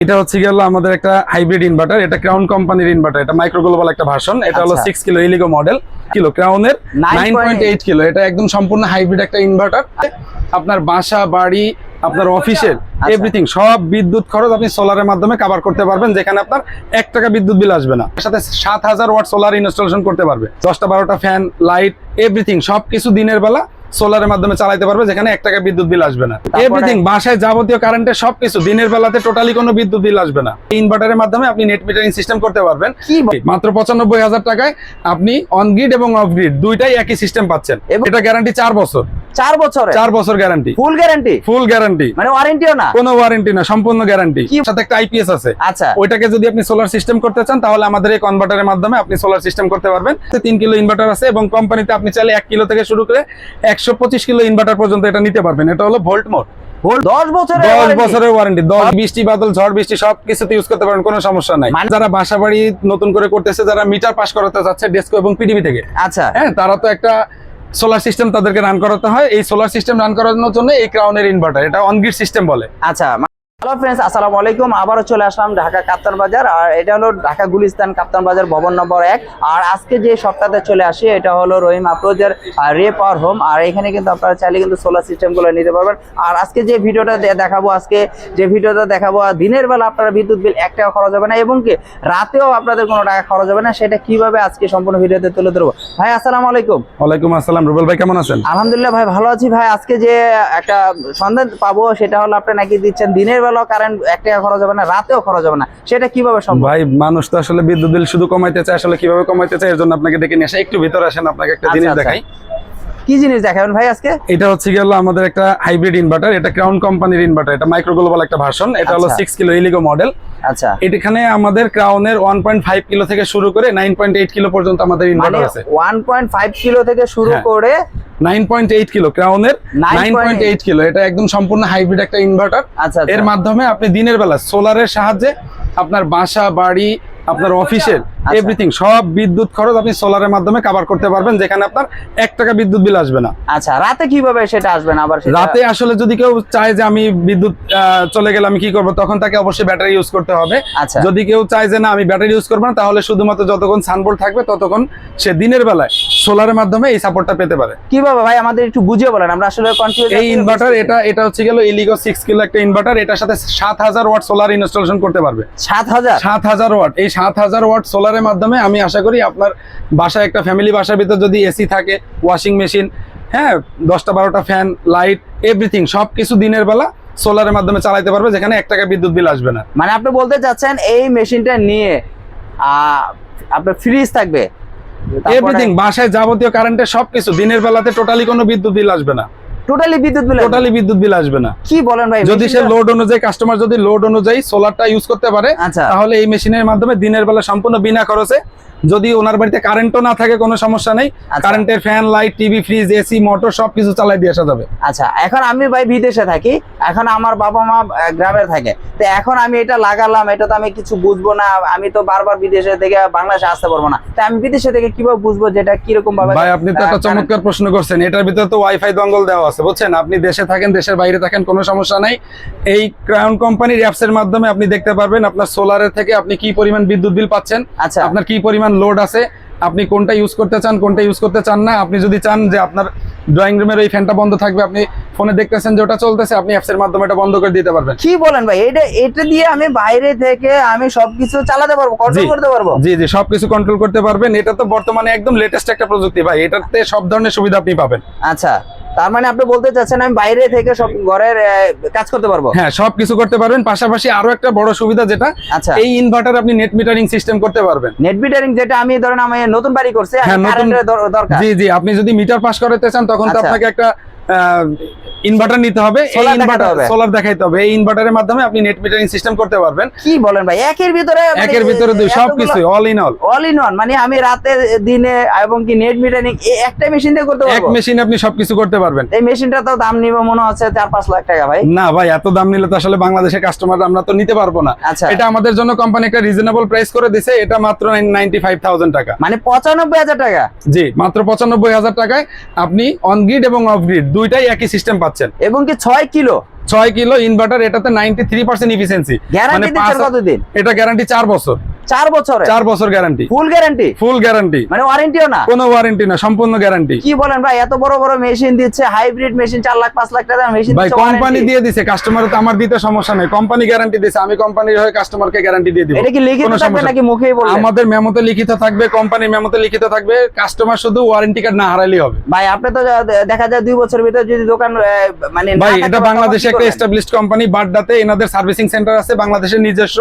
এটা হচ্ছে গেল আমাদের একটা হাইব্রিড ইনভার্টার। এটা ক্রাউন কোম্পানির ইনভার্টার। এটা মাইক্রো গ্লোবাল একটা ভার্সন। এটা হলো 6 কিলো ইলিগো মডেল, কিলো ক্রাউনের 9.8 কিলো। এটা একদম সম্পূর্ণ হাইব্রিড একটা ইনভার্টার। আপনার বাসা বাড়ি, আপনার অফিসের এভরিথিং সব বিদ্যুৎ খরচ আপনি সোলারের মাধ্যমে কভার করতে পারবেন, যেখানে আপনার 1 টাকা বিদ্যুৎ বিল আসবে না। এর সাথে 7000 ওয়াট সোলার ইনস্টলেশন করতে পারবে। 10টা 12টা ফ্যান, লাইট, এভরিথিং সবকিছু দিনের বেলা সোলারের মাধ্যমে চালাতে পারবে, যেখানে 1 টাকা বিদ্যুৎ বিল আসবে না। এভরিথিং বাসায় যাবতীয় কারেন্টের সবকিছু দিনের বেলাতে টোটালি কোনো বিদ্যুৎ বিল আসবে না। ইনভার্টারের মাধ্যমে আপনি নেট মিটারিং সিস্টেম করতে পারবেন। মাত্র 95,000 টাকায় আপনি অন গ্রিড এবং অফ গ্রিড দুইটাই একই সিস্টেম পাচ্ছেন। এটা গ্যারান্টি 4 বছর। 4 বছর guarantee, full guarantee, full guarantee, মানে ওয়ারেন্টিও না, কোনো ওয়ারেন্টি না, সম্পূর্ণ গ্যারান্টি। সাথে একটা আইপিএস আছে। আচ্ছা, ওইটাকে যদি আপনি সোলার সিস্টেম করতে চান তাহলে আমাদের এই কনভার্টারের মাধ্যমে আপনি সোলার সিস্টেম করতে পারবেন। 3 কিলো ইনভার্টার আছে এবং কোম্পানিতে আপনি চাইলে 1 কিলো থেকে শুরু করে 125 কিলো ইনভার্টার পর্যন্ত এটা নিতে পারবেন। এটা হলো ভোল্ট মোড। 10 বছরের ওয়ারেন্টি। 10 বৃষ্টি বাদল ঝড় বৃষ্টি সবকিছুতে ইউজ করতে পারেন, কোনো সমস্যা নাই। যারা বাসা বাড়ি নতুন করে করতেছে, যারা মিটার পাস করাতে যাচ্ছে ডেস্কো এবং পিডিবি থেকে, আচ্ছা হ্যাঁ, তারা তো একটা সোলার সিস্টেম তাদেরকে রান করাতে হয়। এই সোলার সিস্টেম রান করানোর জন্য এই ক্রাউনের ইনভার্টার, এটা অন গ্রিড সিস্টেম বলে। আচ্ছা, হ্যালো ফ্রেন্ডস, আসসালামু আলাইকুম। আবারও চলে আসলাম ঢাকা কাপ্তান বাজার। আর এটা হলো ঢাকা গুলিস্তান কাপ্তান বাজার ভবন নম্বর 1। আর আজকে যে সপ্তাহে চলে আসি এটা হলো রহিম আফরোজের রে পাওয়ার হোম। আর এখানে কিন্তু আপনারা চাইলে কিন্তু সোলার সিস্টেমগুলো নিতে পারবেন। আর আজকে যে ভিডিওটা দেখাবো দিনের বেলা আপনারা বিদ্যুৎ বিল 1 টাকা খরচ হবে না, এবং কি রাতেও আপনাদের কোনো টাকা খরচ হবে না। সেটা কিভাবে আজকে সম্পূর্ণ ভিডিওতে তুলে ধরবো। ভাই আসসালামু আলাইকুম। ওয়ালাইকুম আসসালাম। রুবেল ভাই কেমন আছেন? আলহামদুলিল্লাহ ভাই, ভালো আছি ভাই। আজকে যে একটা সন্ধান পাবো সেটা হলো আপনি নাকি দিচ্ছেন দিনের বেলা কারেন্ট 1 টাকা খরচ হবে না, রাতেও খরচ হবে না, সেটা কিভাবে সম্ভব? ভাই, মানুষ তো আসলে বিদ্যুৎ বিল শুধু কমাইতে চায়, আসলে কিভাবে কমাইতে চায় এর জন্য আপনাকে ডেকে নিয়ে আসা। একটু ভিতরে আসেন, আপনাকে একটা জিনিস দেখাই। কি জিনিস দেখাবেন ভাই আজকে? এটা হচ্ছে গেল আমাদের একটা হাইব্রিড ইনভার্টার। এটা ক্রাউন কোম্পানির ইনভার্টার। এটা মাইক্রো গ্লোবাল একটা ভার্সন। এটা হলো 6 কিলো ইলিগো মডেল। আচ্ছা, এখানে আমাদের ক্রাউনের 1.5 কিলো থেকে শুরু করে 9.8 কিলো পর্যন্ত আমাদের ইনভার্টার আছে। 1.5 কিলো থেকে শুরু করে 9.8 কিলো, ক্রাউনের 9.8 কিলো। এটা একদম সম্পূর্ণ হাইব্রিড একটা ইনভার্টার। আচ্ছা, এর মাধ্যমে আপনি দিনের বেলা সোলারের সাহায্যে আপনার বাসা বাড়ি, আপনার অফিসের এভরিথিং সব বিদ্যুৎ খরচ আপনি সোলারের মাধ্যমে কভার করতে পারবেন, যেখানে আপনার 1 টাকা বিদ্যুৎ বিল আসবে না। আচ্ছা, রাতে কিভাবে সেটা আসবে না? আবার রাতে আসলে যদি কেউ চায় যে আমি বিদ্যুৎ চলে গেলে আমি কি করব, তখন তাকে অবশ্যই ব্যাটারি ইউজ করতে হবে। আচ্ছা, যদি কেউ চায় যে না আমি ব্যাটারি ইউজ করবো না, তাহলে শুধুমাত্র যতক্ষণ সানবোর্ড থাকবে ততক্ষণ সে দিনের বেলায় সোলারের মাধ্যমে এই সাপোর্টটা পেতে পারে। কিভাবে ভাই আমাদের একটু বুঝিয়ে বলেন, আমরা আসলে কনফিউজ। এই ইনভার্টার এটা হচ্ছে গেল ইলিগো 6 কিলো একটা ইনভার্টার। এটার সাথে 7000 ওয়াট সোলার ইনস্টলেশন করতে পারবে। 7000 ওয়াট। এই 7000 ওয়াট সোলারের মাধ্যমে আমি আশা করি আপনার বাসায় একটা ফ্যামিলি বাসার ভিতর যদি এসি থাকে, ওয়াশিং মেশিন, হ্যাঁ, 10টা 12টা ফ্যান, লাইট, এভরিথিং সবকিছু দিনের বেলা সোলারের মাধ্যমে চালাতে পারবে, যেখানে 1 টাকা বিদ্যুৎ বিল আসবে না। মানে আপনি বলতে চাচ্ছেন এই মেশিনটা নিয়ে আপনার ফ্রিজ থাকবে, এভরিথিং বাসায় যাবতীয় কারেন্টের সবকিছু দিনের বেলাতে টোটালি কোনো বিদ্যুৎ বিল আসবে না। টোটালি বিদ্যুৎ বিল আসবে না। কি বলেন ভাই? যদি সে লোড অনুযায়ী, কাস্টমার যদি লোড অনুযায়ী সোলারটা ইউজ করতে পারে, তাহলে এই মেশিনের মাধ্যমে দিনের বেলা সম্পূর্ণ বিনা খরচে, যদি ওনার বাড়িতে কারেন্টও না থাকে কোনো সমস্যা নেই, কারেন্টের fan, light, TV, fridge, AC, motor সবকিছু চালাই দিয়ে আসা যাবে। আচ্ছা, এখন আমি ভাই বিদেশে থাকি, এখন আমার বাবা মা গ্রামে থাকে, তো এখন আমি এটা লাগালাম, এটা তো আমি কিছু বুঝবো না, আমি তো বারবার বিদেশে থেকে বাংলাদেশে আসতে পারবো না, তো আমি বিদেশে থেকে কিভাবে বুঝবো যেটা কিরকম ভাবে? ভাই, আপনি তো একটা চমৎকার প্রশ্ন করছেন। এটার ভিতরে তো ওয়াইফাই দঙ্গল দেওয়া আছে, বুঝছেন? আপনি দেশে থাকেন, দেশের বাইরে থাকেন, কোনো সমস্যা নাই। এই ক্রাউন কোম্পানির অ্যাপস এর মাধ্যমে আপনি দেখতে পারবেন আপনার সোলারের থেকে আপনি কি পরিমাণ বিদ্যুৎ বিল পাচ্ছেন, আপনার কি পরিমাণ লোড আছে, আপনি কোনটা ইউজ করতে চান, কোনটা ইউজ করতে চান না। আপনি যদি চান যে আপনার ড্রয়িং রুমের ওই ফ্যানটা বন্ধ থাকবে, আপনি ফোনে দেখতেছেন যে ওটা চলতেছে, আপনি অ্যাপস এর মাধ্যমে এটা বন্ধ করে দিতে পারবেন। কি বলেন ভাই? এটা দিয়ে আমি বাইরে থেকে আমি সবকিছু চালাতে পারবো, কন্ট্রোল করতে পারবো? জি জি, সবকিছু কন্ট্রোল করতে পারবেন। এটা তো বর্তমানে একদম লেটেস্ট একটা প্রযুক্তি ভাই, এটাতে সব ধরনের সুবিধা আপনি পাবেন। আচ্ছা, তার মানে আপনি বলতে চাচ্ছেন আমি বাইরে থেকে সব ঘরের কাজ করতে পারবো? হ্যাঁ, সবকিছু করতে পারবেন। পাশাপাশি আরো একটা বড় সুবিধা যেটা, এই ইনভার্টার আপনি নেট মিটারিং সিস্টেম করতে পারবেন। নেট মিটারিং যেটা আমি ধরেন আমি নতুন বাড়ি করছি, কারেন্টের দরকার। জি জি, আপনি যদি মিটার পাস করাতে চান তখন তো আপনাকে একটা ইনভার্টার নিতে হবে, এই ইনভার্টার সোলার দেখাইতে হবে। এই ইনভার্টারের মাধ্যমে আপনি নেট মিটারিং সিস্টেম করতে পারবেন। কি বলেন ভাই? একের ভিতরে দুই, সবকিছু অল ইন অল। মানে আমি রাতে দিনে এবং কি নেট মিটারিং একটা মেশিন দিয়ে করতে পারবো? এক মেশিনে আপনি সবকিছু করতে পারবেন। এই মেশিনটা তো দাম নিবে মনে হচ্ছে 4-5 লাখ টাকা ভাই। না ভাই, এত দাম নিলে তো আসলে বাংলাদেশের কাস্টমার আমরা তো নিতে পারবো না। এটা আমাদের জন্য কোম্পানি একটা রিজনেবল প্রাইস করে দিয়েছে। এটা মাত্র 95,000 টাকা, মানে 95,000 টাকা। জি, মাত্র 95,000 টাকায় আপনি অন গ্রিড এবং অফ গ্রিড দুইটাই একই সিস্টেম পাচ্ছেন। এবং কি 6 কিলো 6 কিলো ইনভার্টার, এটাতে 93% এফিসিয়েন্সি। গ্যারান্টি দিচ্ছেন কতদিন? এটা গ্যারান্টি 4 বছর। 4 বছরে? 4 বছর guarantee, full guarantee? Full guarantee, মানে ওয়ারেন্টিও না? কোনো ওয়ারেন্টি না, সম্পূর্ণ গ্যারান্টি। কি বলেন ভাই, এত বড় বড় মেশিন দিচ্ছে, হাইব্রিড মেশিন 4 লাখ 5 লাখ টাকা মেশিন ভাই দিচ্ছে, কোম্পানি warranty? দিয়ে দিছে, কাস্টমার তো আমার দিতে সমস্যা নাই, কোম্পানি গ্যারান্টি দিছে, আমি কোম্পানির হয়ে কাস্টমারকে গ্যারান্টি দিয়ে দিব। এটা কি লিখিত কোনো থাকবে সমস্যা নাকি মুখেই বলবেন? আমাদের মেমোতে লিখিত থাকবে, কোম্পানির মেমোতে লিখিত থাকবে, কাস্টমার শুধু ওয়ারেন্টি কার্ড না হারাইলেই হবে। ভাই আপনি তো দেখা যায় 2 বছরের ভিতরে যদি দোকান মানে না ভাই থাকে, এটা তখন বাংলাদেশে কি একটা করবেন? এস্টাবলিশড কোম্পানি, বাড্ডাতে এনাদের সার্ভিসিং সেন্টার আছে, বাংলাদেশের নিজস্ব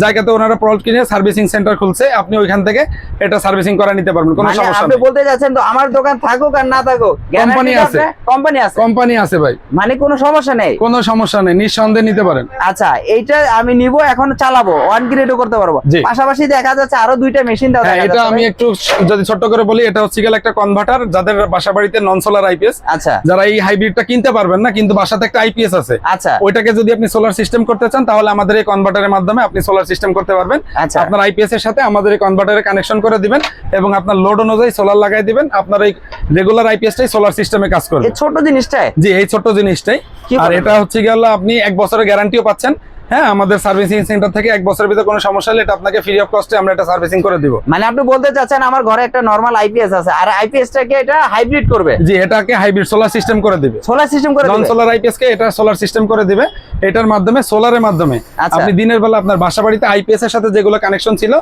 জায়গাতে ওনারা প্রোডাক্ট কিনে সার্ভিসিং সেন্টার খুলছে, আপনি ওইখান থেকে এটা সার্ভিসিং করে নিতে পারবেন, কোনো মানে সমস্যা আপনি নেই। বলতে যাচ্ছেন তো আমার দোকান থাকুক আর না থাকুক কোম্পানি আছে, কোম্পানি আছে, কোম্পানি আছে ভাই, মানে কোনো সমস্যা নেই? কোনো সমস্যা নেই, নিঃসন্দেহে নিতে পারেন। আচ্ছা, এইটা আমি নিব, এখন চালাবো, ওয়ান গ্রেডও করতে পারবো, জি। পাশাপাশি দেখা যাচ্ছে আরো 2টা মেশিন দাও। হ্যাঁ, এটা আমি একটু যদি ছোট্ট করে বলি, এটা হচ্ছে গেল একটা কনভার্টার, যাদের বাসা বাড়িতে নন সোলার আইপিএস, আচ্ছা যারা এই হাইব্রিডটা কিনতে পারবেন না কিন্তু বাসাতে একটা আইপিএস আছে, আচ্ছা ওইটাকে যদি আপনি সোলার সিস্টেম করতে চান, তাহলে আমাদের এই কনভার্টারের মাধ্যমে আপনি সোলার সিস্টেম করতে পারবেন। আচ্ছা। আপনার আইপিএস এর সাথে আমাদের এই কনভার্টারে কানেকশন করে দিবেন এবং আপনার লোড অনুযায়ী সোলার লাগাই দিবেন, আপনার এই রেগুলার আইপিএসটাই সোলার সিস্টেমে কাজ করবে। এই ছোট জিনিসটাই? জি, এই ছোট্ট জিনিসটাই। কি আর বলেন? এটা হচ্ছে গেল আপনি 1 বছরের গ্যারান্টিও পাচ্ছেন। হ্যাঁ, আমাদের সার্ভিসিং সেন্টার থেকে 1 বছরের ভিতরে কোনো সমস্যা হলে এটা আপনাকে ফ্রি অফ কস্টে আমরা এটা সার্ভিসিং করে দিব। মানে আপনি বলতে চাচ্ছেন আমার ঘরে একটা নরমাল আইপিএস আছে, আর আইপিএসটাকে এটা হাইব্রিড করবে? জি, এটাকে হাইব্রিড সোলার সিস্টেম করে দিবে, সোলার সিস্টেম করে নন দিবে? সোলার আইপিএস কে এটা সোলার সিস্টেম করে দিবে। এটার মাধ্যমে, সোলারের মাধ্যমে আচ্ছা। আপনি দিনের বেলা আপনার বাসা বাড়িতে আইপিএস এর সাথে যেগুলো কানেকশন ছিল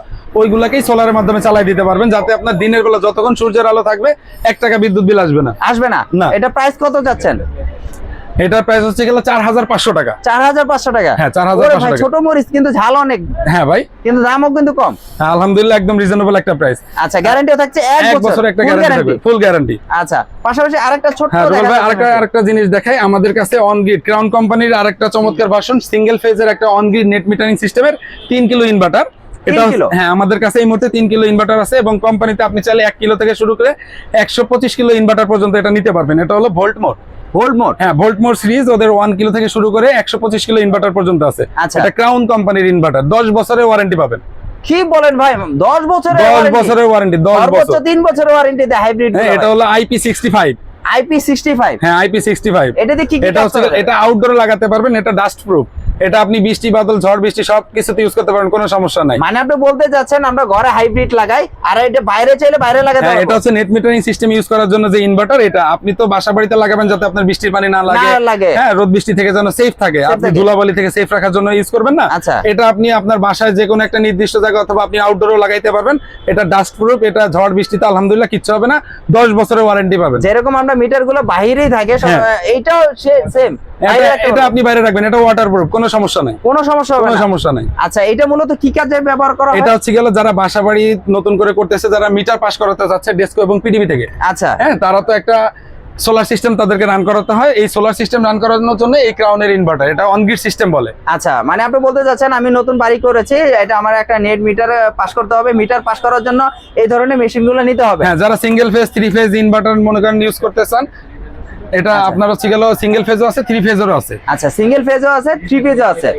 ওইগুলাকেই সোলারের মাধ্যমে চালাই দিতে পারবেন, যাতে আপনার দিনের বেলা যতক্ষণ সূর্যের আলো থাকবে 1 টাকা বিদ্যুৎ বিল আসবে না। আসবে না? না। এটা প্রাইস কত যাচ্ছেন? এটার প্রাইস হচ্ছে গেল 4500 টাকা। 4500 টাকা? হ্যাঁ, 4500 ওরে ভাই, টাকা। ছোট মরিচ কিন্তু ঝাল অনেক, হ্যাঁ ভাই, কিন্তু দামও কিন্তু কম। হ্যাঁ, আলহামদুলিল্লাহ একদম রিজনেবল একটা প্রাইস। আচ্ছা, গ্যারান্টিও থাকছে 1 1 বছর? বছর একটা Full গ্যারান্টি guarantee? থাকবে, ফুল গ্যারান্টি। আচ্ছা, পাশাপাশি আরেকটা ছোট্ট হ্যাঁ রুবেল ভাই, দেখাচ্ছেন। আরেকটা জিনিস দেখাই, আমাদের কাছে অন গ্রিড ক্রাউন কোম্পানির আরেকটা চমৎকার ভার্সন, সিঙ্গেল ফেজের একটা অন গ্রিড নেট মিটারিং সিস্টেমের 3 কিলো ইনভার্টার। 3 কিলো? হ্যাঁ, আমাদের কাছে এই মুহূর্তে 3 কিলো ইনভার্টার আছে এবং কোম্পানিতে আপনি চাইলে 1 কিলো থেকে শুরু করে 125 কিলো ইনভার্টার পর্যন্ত এটা নিতে পারবেন। এটা হলো ভোল্ট মোড। Hold mode? হ্যাঁ, ভোল্ট মোড সিরিজ, ওদের 1 কিলো থেকে শুরু করে 125 কিলো ইনভার্টার পর্যন্ত আছে। আচ্ছা। এটা ক্রাউন কোম্পানির ইনভার্টার, 10 বছরের ওয়ারেন্টি পাবেন। কি বলেন ভাই, 10 বছরের 10 warranty? বছরের ওয়ারেন্টি, 10 সর্বোচ্চ বছর। 3 বছরের ওয়ারেন্টি দেয় হাইব্রিড। হ্যাঁ, এটা হলো IP65। IP65? হ্যাঁ, IP65। এটাতে কি কি এটা কাজ হচ্ছে, করবে? এটা আউটডোরে লাগাতে পারবেন, এটা ডাস্ট প্রুফ, এটা আপনি বৃষ্টি বাদল ঝড় বৃষ্টি সব কিছুতে ইউজ করতে পারবেন, কোনো সমস্যা নাই। মানে আপনি বলতে যাচ্ছেন আমরা ঘরে হাইব্রিড লাগাই, আর এটা বাইরে চাইলে বাইরে লাগাতে হ্যাঁ, এটা পারবো? হচ্ছে নেট মিটারিং সিস্টেম ইউজ করার জন্য যে ইনভার্টার, এটা আপনি তো বাসা বাড়িতে লাগাবেন যাতে আপনার বৃষ্টির পানি না লাগে, না লাগে। হ্যাঁ, রোদ বৃষ্টি থেকে যেন সেফ থাকে, আপনি থাকে। ধুলাবালি থেকে সেফ রাখার জন্য ইউজ করবেন না। আচ্ছা। এটা আপনি আপনার বাসায় যে কোনো একটা নির্দিষ্ট জায়গা অথবা আপনি আউটডোরও লাগাইতে পারবেন। এটা ডাস্ট প্রুফ, এটা ঝড় বৃষ্টিতে আলহামদুলিল্লাহ কিচ্ছু হবে না, 10 বছরের ওয়ারেন্টি পাবেন। যেরকম আমরা মিটার গুলো বাইরেই থাকে, হ্যাঁ। এইটাও সেম? এটা আপনি বাইরে রাখবেন, এটা ওয়াটারপ্রুফ, কোনো সমস্যা নাই, কোনো সমস্যা হবে কোনো না? সমস্যা নাই। আচ্ছা, এটা মূলত কি কাজে ব্যবহার করা হয়? এটা হচ্ছে গেল যারা বাসা বাড়ি নতুন করে করতেছে, যারা মিটার পাস করাতে যাচ্ছে ডেস্কো এবং পিডিবি থেকে, আচ্ছা হ্যাঁ, তারা তো একটা সোলার সিস্টেম তাদেরকে রান করাতে হয়। এই সোলার সিস্টেম রান করানোর জন্য এই ক্রাউনের ইনভার্টার, এটা অন গ্রিড সিস্টেম বলে। আচ্ছা, মানে আপনি বলতে চাচ্ছেন আমি নতুন বাড়ি করেছি, এটা আমার একটা নেট মিটার পাস করতে হবে, মিটার পাস করার জন্য এই ধরনের মেশিনগুলো নিতে হবে। হ্যাঁ, যারা সিঙ্গেল ফেজ 3 ফেজ ইনভার্টার মনে করেন ইউজ করতে চান, এটা আপনার হচ্ছে গেল সিঙ্গেল ফেজও আছে, 3 ফেজেরও আছে। আচ্ছা, সিঙ্গেল ফেজও আছে, 3 ফেজও আছে।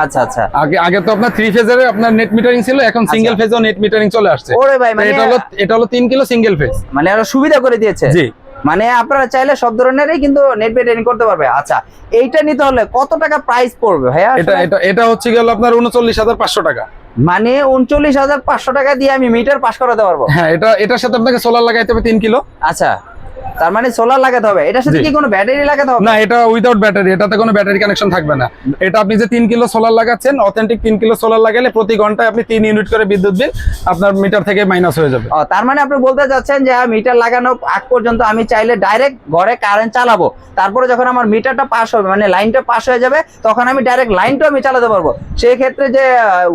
আচ্ছা আচ্ছা, আগে তো আপনার 3 ফেজের আপনার নেট মিটারিং ছিল, এখন সিঙ্গেল ফেজও নেট মিটারিং চলে আসছে। ওরে ভাই, তো মানে এটা হলো 3 কিলো সিঙ্গেল ফেজ। মানে আরো সুবিধা করে দিয়েছে। জি, মানে আপনারা চাইলে সব ধরনেরই কিন্তু নেট মিটারিং করতে পারবে। আচ্ছা, এইটা নিতে হলে কত টাকা প্রাইস পড়বে ভাইয়া? এটা হচ্ছে গেল আপনার 39,500 টাকা। মানে 39,500 টাকা দিয়ে আমি মিটার পাস করাতে পারবো? হ্যাঁ, এটার সাথে আপনাকে সোলার লাগাইতে হবে 3 কিলো। আচ্ছা, তার মানে সোলার লাগাতে হবে। এটার সাথে জি। কি কোনো ব্যাটারি লাগাতে হবে? না, এটা উইদাউট ব্যাটারি, এটাতে কোনো ব্যাটারি কানেকশন থাকবে না। এটা আপনি যে 3 কিলো সোলার লাগাচ্ছেন, অথেন্টিক 3 কিলো সোলার লাগালে প্রতি ঘন্টায় আপনি 3 ইউনিট করে বিদ্যুৎ বিল আপনার মিটার থেকে মাইনাস হয়ে যাবে। ও, তার মানে আপনি বলতে যাচ্ছেন যে মিটার লাগানো আগ পর্যন্ত আমি চাইলে ডাইরেক্ট ঘরে কারেন্ট চালাবো, তারপরে যখন আমার মিটারটা পাস হবে, মানে লাইনটা পাস হয়ে যাবে, তখন আমি ডাইরেক্ট লাইনটাও আমি চালাতে পারবো। সেই ক্ষেত্রে যে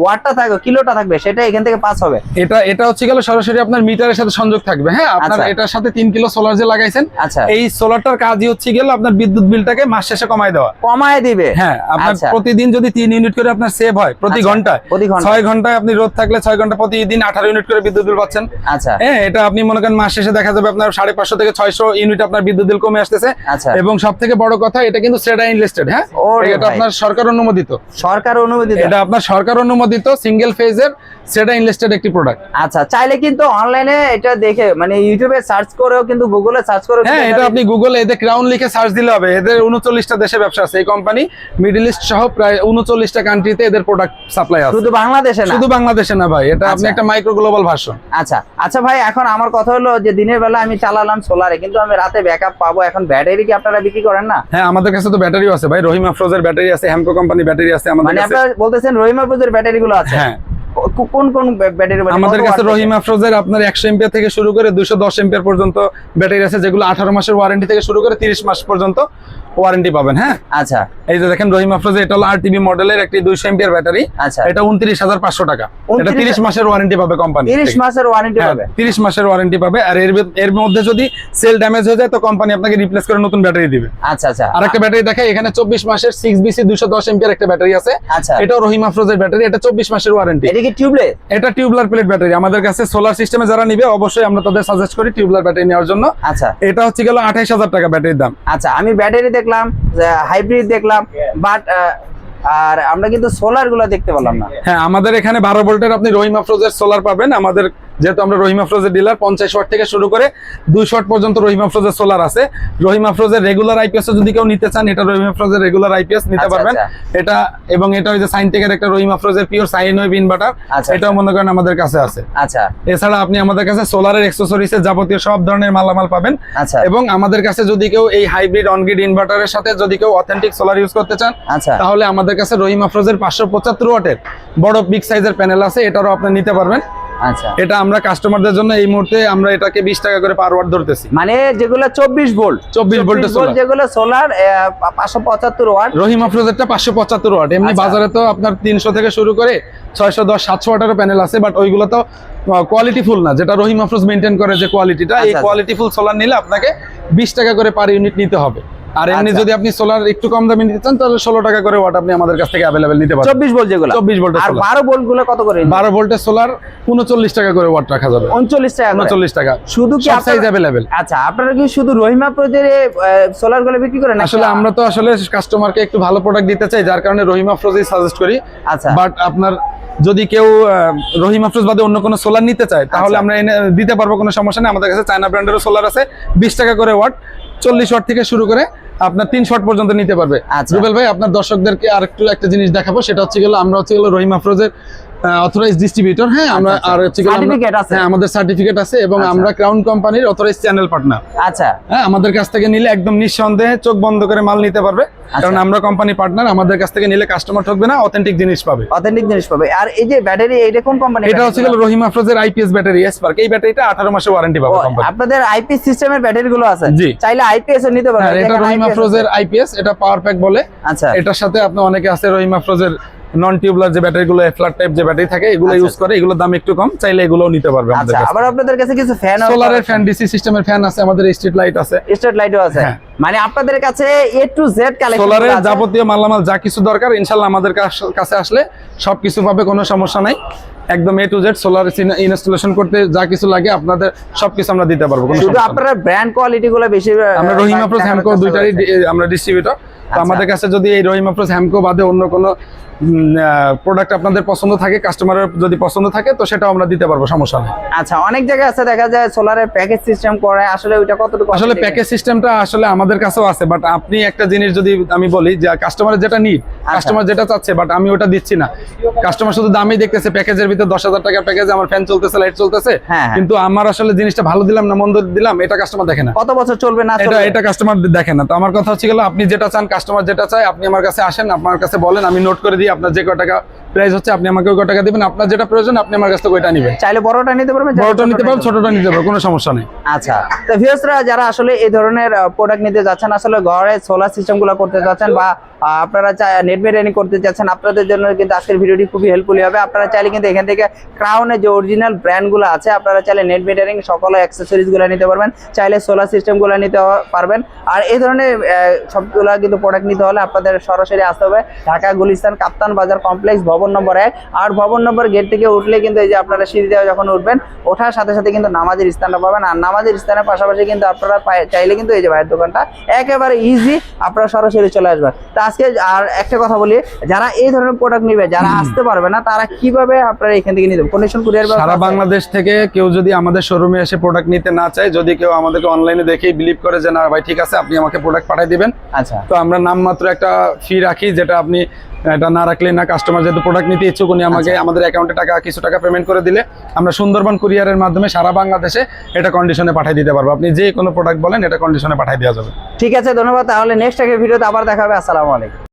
ওয়াটটা থাকবে, কিলোটা থাকবে, সেটা এখান থেকে পাস হবে। এটা হচ্ছে গেল সরাসরি আপনার মিটারের সাথে সংযোগ থাকবে। হ্যাঁ, আপনার আচ্ছা। এটার সাথে 3 কিলো সোলার যে লাগাইছেন, আচ্ছা, এই সোলারটার কাজই হচ্ছে গেল আপনার বিদ্যুৎ বিলটাকে মাস শেষে কমায় দেওয়া। কমায় দিবে? হ্যাঁ, আপনার আচ্ছা। প্রতিদিন যদি 3 ইউনিট করে আপনার সেভ হয় প্রতি আচ্ছা, ঘন্টায়, প্রতি ঘন্টায়। 6 ঘন্টায় আপনি রোদ থাকলে 6 ঘন্টা প্রতিদিন 18 ইউনিট করে বিদ্যুৎ বিল পাচ্ছেন। আচ্ছা হ্যাঁ, এটা আপনি মনে করেন মাস শেষে দেখা যাবে আপনার 550 থেকে 600 ইউনিট আপনার বিদ্যুৎ বিল কমে আসতেছে। আচ্ছা। এবং সব থেকে বড় কথা, এটা কিন্তু সেডা ইনভেস্টেড। হ্যাঁ, ওরে এটা ভাই। আপনার সরকার অনুমোদিত, সরকার অনুমোদিত? এটা আপনার সরকার অনুমোদিত সিঙ্গেল ফেজের সেডা ইনভেস্টেড একটি প্রোডাক্ট। আচ্ছা, চাইলে কিন্তু অনলাইনে এটা দেখে, মানে ইউটিউবে সার্চ করেও কিন্তু, গুগলে সার্চ করে হ্যাঁ, এটা আপনি গুগলে এদের ক্রাউন লিখে সার্চ দিলে হবে। এদের 39টা দেশে ব্যবসা আছে এই কোম্পানি, মিডল ইস্ট সহ প্রায় 39টা কান্ট্রিতে এদের প্রোডাক্ট সাপ্লাই আছে। শুধু বাংলাদেশে না? শুধু বাংলাদেশে না ভাই, এটা আপনি একটা মাইক্রো গ্লোবাল ভার্সন। আচ্ছা আচ্ছা ভাই, এখন আমার কথা হলো যে দিনের বেলা আমি চালালাম সোলারে, কিন্তু আমি রাতে ব্যাকআপ পাবো, এখন ব্যাটারি কি আপনারা বিক্রি করেন না? হ্যাঁ, আমাদের কাছে তো ব্যাটারিও আছে ভাই, রহিমা ফ্রোজের ব্যাটারি আছে, হ্যামকো কোম্পানি ব্যাটারি আছে আমাদের মানে কাছে। আপনারা বলতেছেন রহিমা প্রোজের ব্যাটারি গুলো আছে? হ্যাঁ, কোন কোন ব্যাটারি? আমাদের কাছে রহিমা ফ্রোজের আপনার 100 এম্পিয়ার থেকে শুরু করে 210 এম্পিয়ার পর্যন্ত ব্যাটারি আছে, যেগুলো 18 মাসের ওয়ারেন্টি থেকে শুরু করে 30 মাস পর্যন্ত ওয়ারেন্টি পাবেন। হ্যাঁ, আচ্ছা, এই যে দেখেন রহিমা ফ্রোজে, এটা হলো আরটিবি মডেলের একটি 200 এম্পিয়ার ব্যাটারি। আচ্ছা, এটা 29,500 টাকা। এটা 30 মাসের ওয়ারেন্টি পাবে কোম্পানি। 30 মাসের ওয়ারেন্টি পাবে? 30 মাসের ওয়ারেন্টি পাবে। আর এর মধ্যে যদি সেল ড্যামেজ হয়ে যায় তো কোম্পানি আপনাকে রিপ্লেস করে নতুন ব্যাটারি দিবে। আচ্ছা আচ্ছা। আরেকটা ব্যাটারি দেখাই, এখানে 24 মাসের 6BC 210 এম্পিয়ার একটা ব্যাটারি আছে। আচ্ছা, এটাও রহিমা ফ্রোজের ব্যাটারি, এটা 24 মাসের ওয়ারেন্টি। এটা কি টিউবলেস? এটা টিউবলার প্লেট ব্যাটারি। আমাদের কাছে সোলার সিস্টেমে যারা নিবে অবশ্যই আমরা তাদের সাজেস্ট করি টিউবলার ব্যাটারি নেওয়ার জন্য। আচ্ছা, এটা হচ্ছে গেল 28,000 টাকা ব্যাটারির দাম। আচ্ছা, আমি ব্যাটারি দেখলাম, হাইব্রিড দেখলাম, বাট আর আমরা কিন্তু সোলার গুলো দেখতে পেলাম না। হ্যাঁ, আমাদের এখানে 12 ভোল্টের আপনি রহিমা ফ্রোজের সোলার পাবেন। আমাদের যেহেতু আমরা রহিমা ফ্রোজের ডিলার, 50 ওয়াট থেকে শুরু করে 200 ওয়াট পর্যন্ত রহিমা ফ্রোজের সোলার আছে। রহিমা ফ্রোজের রেগুলার আইপিএস যদি কেউ নিতে চান, এটা রহিমা ফ্রোজের রেগুলার আইপিএস নিতে আচ্ছা, পারবেন। আচ্ছা। এটা এবং এটা ওই যে সাইনটেকের একটা রহিমা ফ্রোজের পিওর সাইন ওয়েভ ইনভার্টার, আচ্ছা, এটাও মনে করেন আমাদের কাছে আছে। আচ্ছা, এছাড়া আপনি আমাদের কাছে সোলারের অ্যাকসেসরিজের যাবতীয় সব ধরনের মালামাল পাবেন। আচ্ছা, এবং আমাদের কাছে যদি কেউ এই হাইব্রিড অনগ্রিড ইনভার্টারের সাথে যদি কেউ অথেন্টিক সোলার ইউজ করতে চান, আচ্ছা, তাহলে আমাদের কাছে রহিমা ফ্রোজের 575 ওয়াটের বড় বিগ সাইজের প্যানেল আছে, এটারও আপনি নিতে পারবেন। আচ্ছা। এটা আমরা কাস্টমারদের জন্য এই মুহূর্তে আমরা এটাকে 20 টাকা করে পার ওয়াট ধরতেছি। মানে যেগুলো 24 ভোল্ট, 24 ভোল্টের সোলার, যেগুলো সোলার 575 ওয়াট। রহিমা ফ্রোজেরটা 575 ওয়াট। এমনি আচ্ছা। বাজারে তো আপনার 300 থেকে শুরু করে 610 700 ওয়াটের প্যানেল আছে, বাট ওইগুলো তো কোয়ালিটি ফুল না। যেটা রহিমা ফ্রোজ মেইনটেইন করে যে কোয়ালিটিটা, এই আচ্ছা, কোয়ালিটি ফুল সোলার নিলে আপনাকে 20 টাকা করে পার ইউনিট নিতে হবে। আর এমনি আচ্ছা। যদি আপনি সোলার একটু কম দামে নিতে চান তাহলে 16 টাকা করে ওয়াট আপনি আমাদের কাছ থেকে अवेलेबल নিতে পারবেন। 24 ভোল্ট যেগুলো, 24 ভোল্টের আর সোলার। 12 ভোল্ট গুলো কত করে? 12 ভোল্টের সোলার 39 টাকা করে ওয়াট রাখা যাবে। 39 টাকা করে? 39 টাকা। শুধু কি সব সাইজ अवेलेबल। আচ্ছা, আপনারা কি শুধু রহিমা প্রোজের সোলার গুলো বিক্রি করেন? আসলে আমরা তো আসলে কাস্টমারকে একটু ভালো প্রোডাক্ট দিতে চাই, যার কারণে রহিমা ফ্রোজই সাজেস্ট করি। আচ্ছা, বাট আপনার যদি কেউ রহিমা ফ্রোজ বাদে অন্য কোনো সোলার নিতে চায় তাহলে আচ্ছা। আমরা এনে দিতে পারবো, কোনো সমস্যা নেই। আমাদের কাছে চায়না ব্র্যান্ডেরও সোলার আছে, 20 টাকা করে ওয়াট, 40 ওয়াট থেকে শুরু করে আপনার 300 ওয়াট পর্যন্ত নিতে পারবে। আচ্ছা। রুবেল ভাই, আপনার দর্শকদেরকে আরেকটু একটা জিনিস দেখাবো, সেটা হচ্ছে গেল আমরা হচ্ছে গেল রহিমা ফ্রোজের অথরাইজড ডিস্ট্রিবিউটর। হ্যাঁ, আমরা আচ্ছা, আর হচ্ছে গেল সার্টিফিকেট আছে? হ্যাঁ, আমাদের সার্টিফিকেট আছে এবং আচ্ছা। আমরা ক্রাউন কোম্পানির অথরাইজড চ্যানেল পার্টনার। আচ্ছা, হ্যাঁ, আমাদের কাছ থেকে নিলে একদম নিঃসন্দেহে চোখ বন্ধ করে মাল নিতে পারবে, কারণ আমরা কোম্পানি পার্টনার। আমাদের কাছ থেকে নিলে কাস্টমার ঠকবে না, অথেন্টিক জিনিস পাবে, অথেন্টিক জিনিস পাবে। আর এই যে ব্যাটারি, এটা কোন কোম্পানি? এটা হচ্ছে গেল রহিমা ফ্রোজের আইপিএস ব্যাটারি স্পার্ক। এই ব্যাটারিটা 18 মাসের ওয়ারেন্টি পাবে কোম্পানি। আপনাদের আইপিএস সিস্টেমের ব্যাটারি গুলো আছে? জি। চাইলে আইপিএস ও নিতে পারবেন। হ্যাঁ, এটা রহিমা ফ্রোজের আইপিএস, এটা পাওয়ার প্যাক বলে। আচ্ছা, এটার সাথে আপনি অনেকে আছে রহিমা ফ্রোজের নন টিউবলার যে ব্যাটারি গুলো, ফ্ল্যাট টাইপ যে ব্যাটারি থাকে, এগুলো আচ্ছা, ইউজ করে, এগুলোর দাম একটু কম, চাইলে এগুলোও নিতে পারবে আমাদের আচ্ছা। কাছে। আবার আপনাদের কাছে কিছু ফ্যান, সোলারের ফ্যান, ডিসি সিস্টেমের ফ্যান আছে, আমাদের স্ট্রিট লাইট আছে, স্ট্রিট লাইটও আছে। হ্যাঁ। মানে আপনাদের কাছে এ টু জেড কালেকশন সোলারের আছে। যাবতীয় মালামাল যা কিছু দরকার ইনশাআল্লাহ আমাদের কাছে আসলে সবকিছু পাবে, কোনো সমস্যা নাই। একদম এ টু জেড সোলার ইনস্টলেশন করতে যা কিছু লাগে আপনাদের সবকিছু আমরা দিতে পারবো, কোনো শুধু সমস্যা নেই। আপনারা ব্র্যান্ড কোয়ালিটি গুলো বেশি, আমরা রহিমা ফ্রোজ, হ্যামকো দুইটারই আমরা ডিস্ট্রিবিউটর। তো আমাদের কাছে যদি এই রহিমা ফ্রোজ, হ্যামকো বাদে অন্য কোনো প্রোডাক্ট আপনাদের পছন্দ থাকে, কাস্টমারের যদি পছন্দ থাকে, তো সেটাও আমরা দিতে পারবো, সমস্যা নেই। আচ্ছা, অনেক জায়গায় আছে দেখা যায় সোলারের প্যাকেজ সিস্টেম করে, আসলে ওইটা কতটুকু? আসলে প্যাকেজ সিস্টেমটা আসলে আমাদের কাছেও আছে, বাট আপনি একটা জিনিস যদি আমি বলি যে কাস্টমারের যেটা নিড, কাস্টমার যেটা চাচ্ছে, বাট আমি ওটা দিচ্ছি না। কাস্টমার শুধু দামই দেখতেছে, প্যাকেজের ভিতর 10,000 টাকার প্যাকেজে আমার ফ্যান চলতেছে, লাইট চলতেছে, হ্যাঁ, হ্যাঁ। কিন্তু আমার আসলে জিনিসটা ভালো দিলাম না মন্দ দিলাম, এটা কাস্টমার দেখে না। কত বছর চলবে না এটা চলবে? এটা কাস্টমার দেখে না। তো আমার কথা হচ্ছে গেল, আপনি যেটা চান, কাস্টমার যেটা চায়, আপনি আমার কাছে আসেন, আপনার কাছে বলেন, আমি নোট করে দিই আপনার যে কয় টাকা প্রাইস হচ্ছে, আপনি আমাকে ওই কয় টাকা দিবেন, আপনার যেটা প্রয়োজন আপনি আমার কাছ থেকে ওইটা নেবেন। চাইলে বড়টা নিতে পারবেন, বড়টা নিতে পারবেন, ছোটটা নিতে পারবেন, কোনো সমস্যা নেই। আচ্ছা, তো ভিউয়ার্সরা যারা আসলে এই ধরনের প্রোডাক্ট নিতে যাচ্ছেন, আসলে ঘরে সোলার সিস্টেম গুলো করতে যাচ্ছেন, বা আপনারা নেট মেইনটেইন করতে যাচ্ছেন, আপনাদের জন্য কিন্তু আজকের ভিডিওটি খুবই হেল্পফুল হবে। আপনারা চাইলে কিন্তু এখান থেকে ক্রাউনের যে অরিজিনাল ব্র্যান্ড গুলো আছে, আপনারা চাইলে নেট মেইনটেইন সকল অ্যাক্সেসরিজ গুলো নিতে পারবেন, চাইলে সোলার সিস্টেম গুলো নিতে পারবেন। আর এই ধরনের সবগুলা কিন্তু প্রোডাক্ট নিতে হলে আপনাদের সরাসরি আসতে হবে ঢাকা গুলিস্তান কাপ্তান বাজার কমপ্লেক্স ভবন ভবন নম্বর 1। আর ভবন নম্বর গেট থেকে উঠলে কিন্তু এই যে আপনারা সিঁড়ি দিয়ে যখন উঠবেন, ওঠার সাথে সাথে কিন্তু নামাজের স্থানটা পাবেন। আর নামাজের স্থানের পাশাপাশি কিন্তু আপনারা চাইলে কিন্তু এই যে ভাইয়ের দোকানটা একেবারে ইজি, আপনারা সরাসরি চলে আসবেন। তো আজকে আর একটা কথা বলি, যারা এই ধরনের প্রোডাক্ট নিবে, যারা আসতে পারবে না, তারা কিভাবে আপনারা এখান থেকে নিতে কন্ডিশন কুরিয়ার সারা বাংলাদেশ থেকে কেউ যদি আমাদের শোরুমে এসে প্রোডাক্ট নিতে না চায়, যদি কেউ আমাদেরকে অনলাইনে দেখেই বিলিভ করে যে না ভাই ঠিক আছে আপনি আমাকে প্রোডাক্ট পাঠিয়ে দিবেন, আচ্ছা, তো আমরা নামমাত্র একটা ফি রাখি, যেটা আপনি এটা না রাখলে না, কাস্টমার যেহেতু প্রোডাক্ট নিতে ইচ্ছুক উনি আমাকে আমাদের অ্যাকাউন্টে কিছু টাকা পেমেন্ট করে দিলে আমরা সুন্দরবন কুরিয়ারের মাধ্যমে সারা বাংলাদেশে এটা কন্ডিশনে পাঠিয়ে দিতে পারবো। আপনি যে কোনো প্রোডাক্ট বলেন এটা কন্ডিশনে পাঠিয়ে দেওয়া যাবে। ঠিক আছে, ধন্যবাদ। তাহলে নেক্সট একটা ভিডিওতে আবার দেখা হবে। আসসালামু আলাইকুম।